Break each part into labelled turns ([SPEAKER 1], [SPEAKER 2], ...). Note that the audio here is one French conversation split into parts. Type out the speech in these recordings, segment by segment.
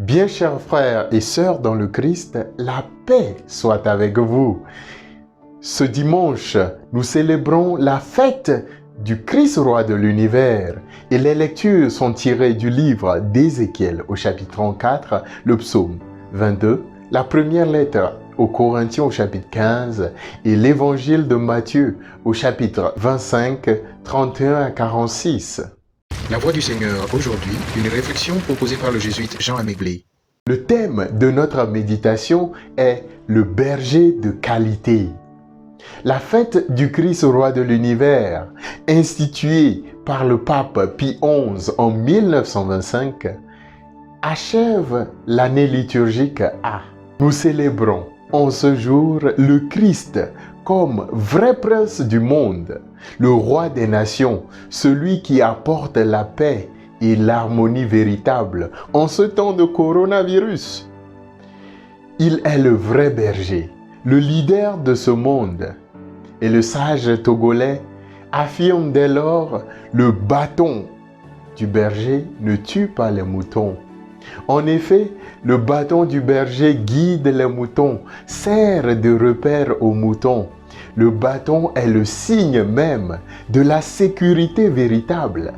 [SPEAKER 1] Bien chers frères et sœurs dans le Christ, la paix soit avec vous. Ce dimanche, nous célébrons la fête du Christ roi de l'univers et les lectures sont tirées du livre d'Ézéchiel au chapitre 34, le psaume 22, la première lettre aux Corinthiens au chapitre 15 et l'évangile de Matthieu au chapitre 25, 31 à 46.
[SPEAKER 2] La voix du Seigneur aujourd'hui, une réflexion proposée par le jésuite Jean Améblé.
[SPEAKER 1] Le thème de notre méditation est le berger de qualité. La fête du Christ roi de l'univers, instituée par le pape Pie XI en 1925, achève l'année liturgique A. Nous célébrons en ce jour le Christ comme vrai prince du monde, le roi des nations, celui qui apporte la paix et l'harmonie véritable en ce temps de coronavirus. Il est le vrai berger, le leader de ce monde. Et le sage togolais affirme dès lors: le bâton du berger ne tue pas les moutons. En effet, le bâton du berger guide les moutons, sert de repère aux moutons. Le bâton est le signe même de la sécurité véritable.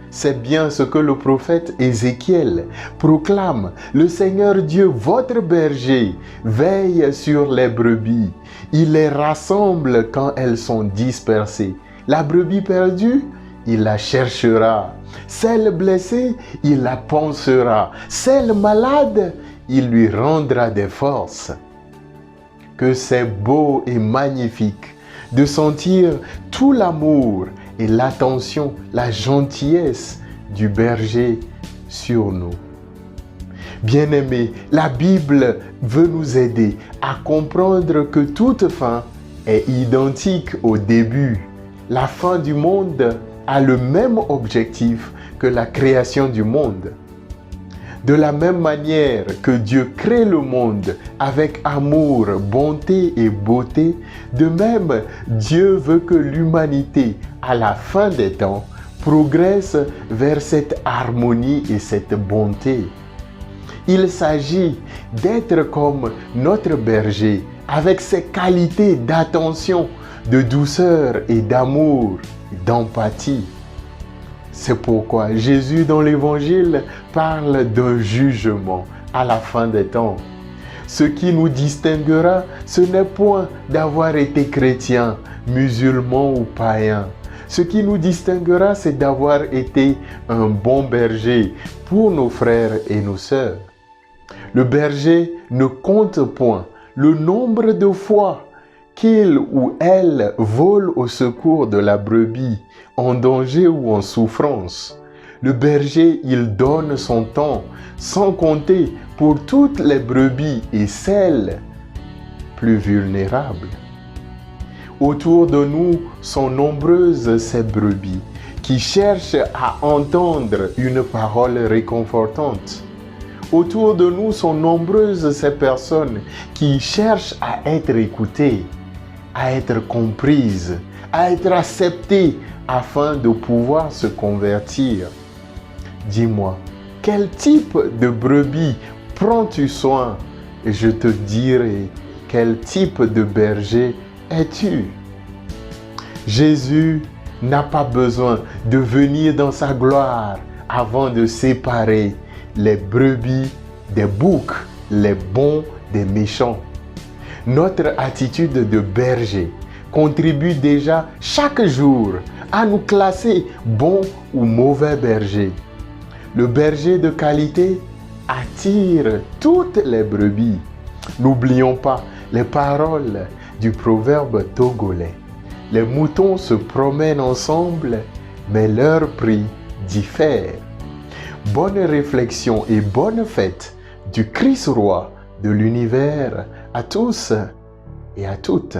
[SPEAKER 1] C'est bien ce que le prophète Ézéchiel proclame. Le Seigneur Dieu, votre berger, veille sur les brebis. Il les rassemble quand elles sont dispersées. La brebis perdue, il la cherchera. Celle blessée, il la pansera. Celle malade, il lui rendra des forces. Que c'est beau et magnifique de sentir tout l'amour et l'attention, la gentillesse du berger sur nous. Bien-aimés, la Bible veut nous aider à comprendre que toute fin est identique au début. La fin du monde a le même objectif que la création du monde. De la même manière que Dieu crée le monde avec amour, bonté et beauté, de même, Dieu veut que l'humanité, à la fin des temps, progresse vers cette harmonie et cette bonté. Il s'agit d'être comme notre berger, avec ses qualités d'attention, de douceur et d'amour, d'empathie. C'est pourquoi Jésus dans l'Évangile parle d'un jugement à la fin des temps. Ce qui nous distinguera, ce n'est point d'avoir été chrétien, musulman ou païen. Ce qui nous distinguera, c'est d'avoir été un bon berger pour nos frères et nos sœurs. Le berger ne compte point le nombre de fois qu'il ou elle vole au secours de la brebis, en danger ou en souffrance. Le berger, il donne son temps, sans compter pour toutes les brebis et celles plus vulnérables. Autour de nous sont nombreuses ces brebis qui cherchent à entendre une parole réconfortante. Autour de nous sont nombreuses ces personnes qui cherchent à être écoutées, à être comprises, à être acceptées afin de pouvoir se convertir. Dis-moi, quel type de brebis prends-tu soin? Et je te dirai quel type de berger es-tu? Jésus n'a pas besoin de venir dans sa gloire avant de séparer les brebis des boucs, les bons des méchants. Notre attitude de berger contribue déjà chaque jour à nous classer bon ou mauvais berger. Le berger de qualité attire toutes les brebis. N'oublions pas les paroles du proverbe togolais. Les moutons se promènent ensemble, mais leur prix diffère. Bonne réflexion et bonne fête du Christ roi de l'univers à tous et à toutes.